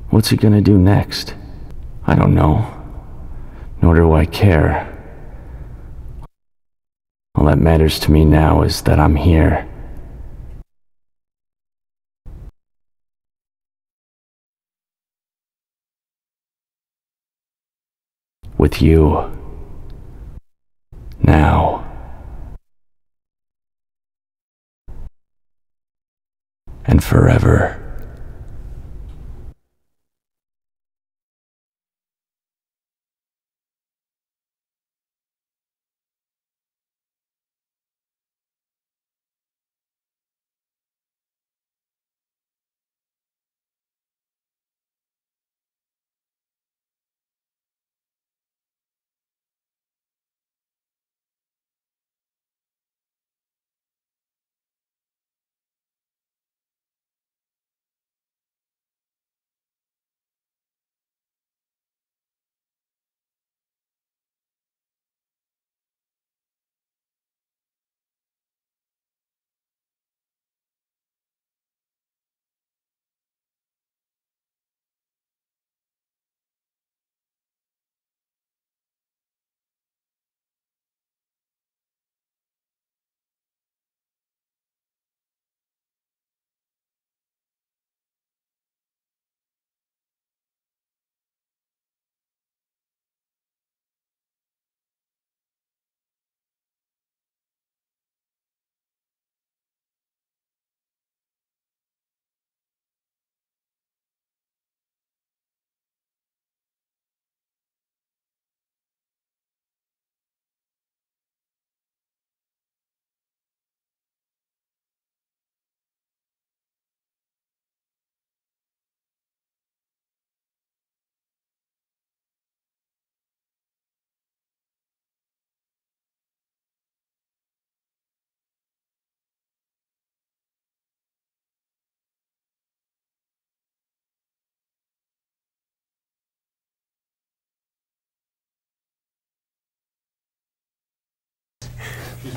What's he gonna do next? I don't know. Nor do I care. All that matters to me now is that I'm here. With you. Now. And forever.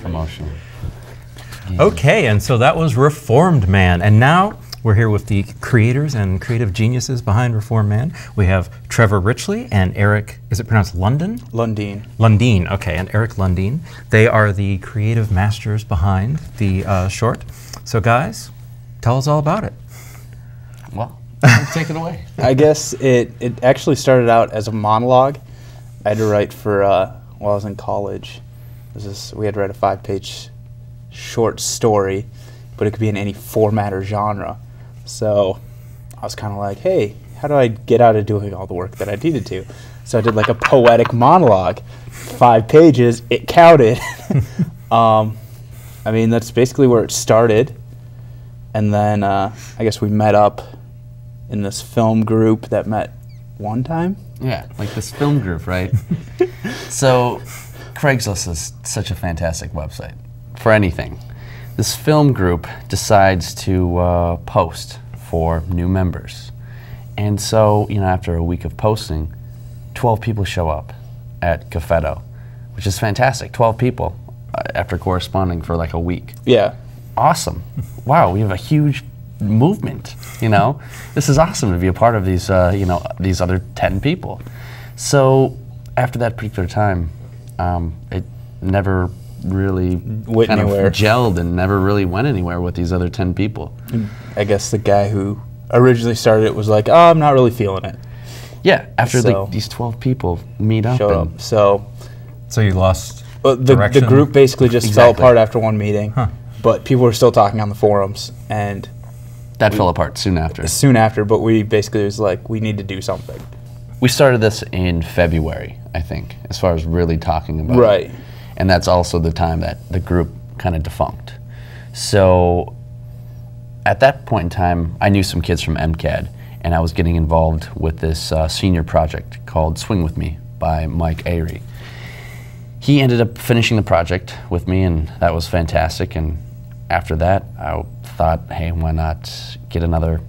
Promotion. Okay, and so that was Reformed Man. And now we're here with the creators and creative geniuses behind Reformed Man. We have Trevor Rychly and Erik, is it pronounced Lundin? Lundin. Lundin, okay, and Erik Lundin. They are the creative masters behind the short. So guys, tell us all about it. Well, take it away. I guess it actually started out as a monologue. I had to write for, while I was in college. We had to write a 5-page short story, but it could be in any format or genre. So I was kind of like, hey, how do I get out of doing all the work that I needed to? So I did like a poetic monologue, 5 pages, it counted. I mean, that's basically where it started. And then I guess we met up in this film group that met one time. Yeah, like this film group, right? So Craigslist is such a fantastic website for anything. This film group decides to post for new members. And so, you know, after a week of posting, 12 people show up at Cafeto, which is fantastic. 12 people after corresponding for like a week. Yeah. Awesome. Wow, we have a huge movement, you know? This is awesome to be a part of these, you know, these other 10 people. So after that particular time, it never really kind of gelled and never really went anywhere with these other 10 people. I guess the guy who originally started it was like, oh, I'm not really feeling it. Yeah, after these 12 people meet up. So you lost the group basically just fell apart after one meeting, but people were still talking on the forums, and that fell apart soon after. Soon after, but we basically was like, we need to do something. We started this in February, I think, as far as really talking about it. Right. And that's also the time that the group kind of defunct. So at that point in time, I knew some kids from MCAD, and I was getting involved with this senior project called Swing With Me by Mike Erik. He ended up finishing the project with me, and that was fantastic. And after that, I thought, hey, why not get another,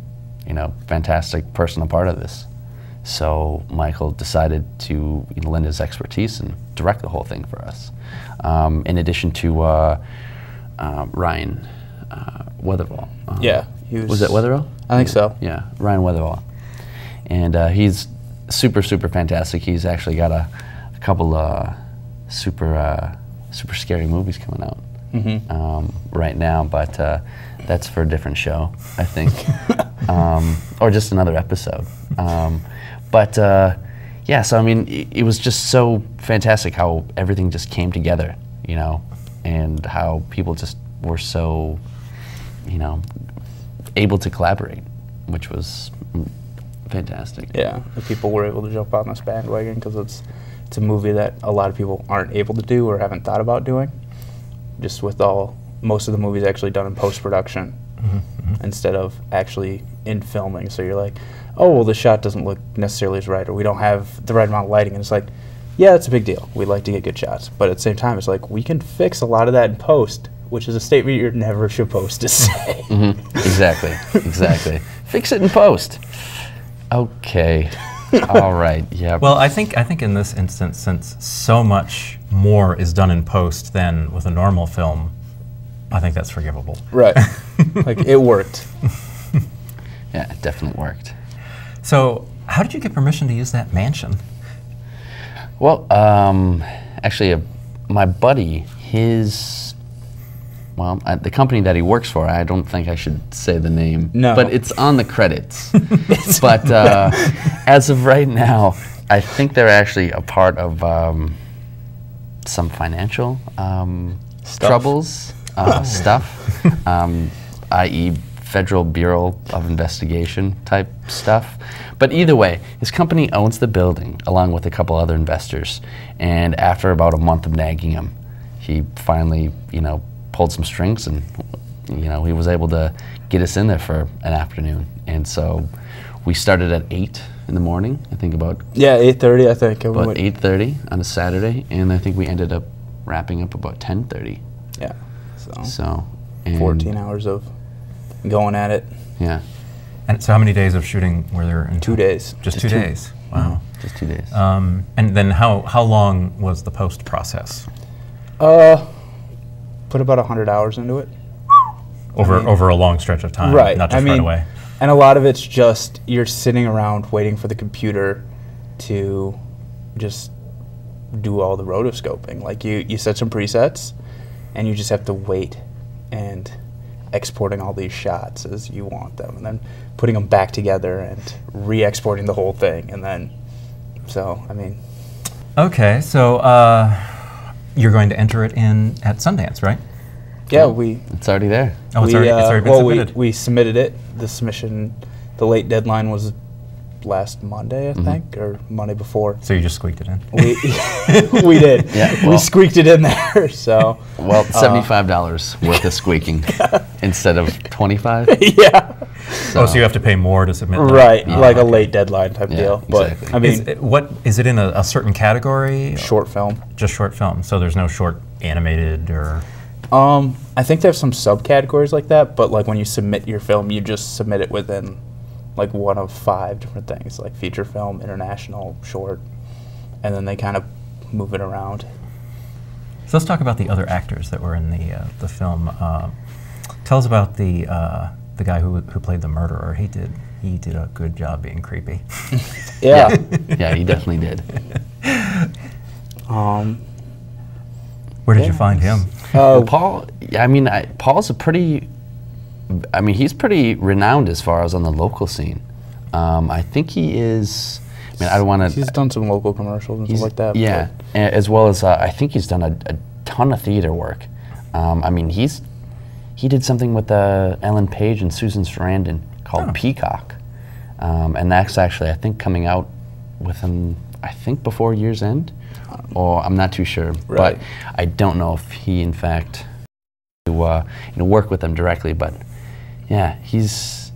you know, fantastic person a part of this? So Michael decided to lend his expertise and direct the whole thing for us. In addition to Ryan Weatherall. Yeah. Was it Weatherall? I think so. Yeah, Ryan Weatherall. and he's super fantastic. He's actually got a couple super scary movies coming out right now, but that's for a different show, I think, or just another episode. But yeah, so I mean, it was just so fantastic how everything just came together, you know, and how people just were so, you know, able to collaborate, which was fantastic. Yeah, the people were able to jump on this bandwagon because it's a movie that a lot of people aren't able to do or haven't thought about doing. Just with most of the movies actually done in post-production instead of actually in filming. So you're like, oh, well, the shot doesn't look necessarily as right, or we don't have the right amount of lighting. And it's like, yeah, it's a big deal. We'd like to get good shots. But at the same time, it's like, we can fix a lot of that in post, which is a statement you're never supposed to say. Exactly. Fix it in post. Okay. All right. Yeah. Well, I think in this instance, since so much more is done in post than with a normal film, I think that's forgivable. Right. Like, it worked. Yeah, it definitely worked. So, how did you get permission to use that mansion? Well, actually, my buddy, the company that he works for, I don't think I should say the name. No. But it's on the credits. But as of right now, I think they're actually a part of some financial troubles, stuff, i.e. Federal Bureau of Investigation type stuff. But either way, his company owns the building along with a couple other investors. And after about a month of nagging him, he finally, you know, pulled some strings, and you know, he was able to get us in there for an afternoon. And so we started at 8 in the morning, I think about 8:30, I think. About 8:30 on a Saturday, and I think we ended up wrapping up about 10:30. Yeah. So and 14 hours of going at it. Yeah. And so how many days of shooting were there? 2 days. Just 2 days. Wow. Just 2 days. And then how long was the post process? Put about 100 hours into it. Over a long stretch of time, right? Not just right away. And a lot of it's just you're sitting around waiting for the computer to just do all the rotoscoping. Like you set some presets, and you just have to wait and exporting all these shots as you want them, and then putting them back together and re-exporting the whole thing, and then I mean. Okay, so you're going to enter it in at Sundance, right? Yeah, it's already there. Oh, it's already been submitted. We submitted it. The submission, the late deadline was last Monday, I think, or Monday before. So you just squeaked it in? We did. Yeah, well, we squeaked it in there. So well, $75 worth of squeaking instead of $25. Yeah. So you have to pay more to submit. Right, like a late deadline type deal. Exactly. But I mean, is it in a certain category? Short film. Just short film. So there's no short animated or. I think there's some subcategories like that, but like when you submit your film, you just submit it within like one of 5 different things, like feature film, international, short, and then they kind of move it around. So let's talk about the other actors that were in the film. Tell us about the guy who played the murderer. He did a good job being creepy. Yeah. Yeah, he definitely did. Where did you find him? Well, Paul, I mean, Paul's he's pretty renowned as far as on the local scene. I think he is, I mean, I don't want to... He's done some local commercials and stuff like that. Yeah, as well as, I think he's done a ton of theater work. I mean, he did something with Ellen Page and Susan Sarandon called Peacock. And that's actually, I think, coming out within, I think, before year's end. Or I'm not too sure, but I don't know if he, in fact, work with them directly. But yeah, he's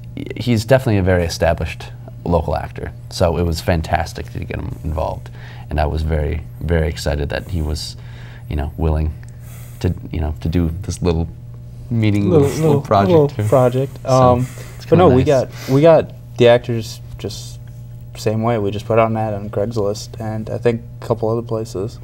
definitely a very established local actor. So it was fantastic to get him involved, and I was very, very excited that he was, willing to, to do this little project. But no, nice. we got the actors just same way. We just put out an ad on Craigslist and I think a couple other places.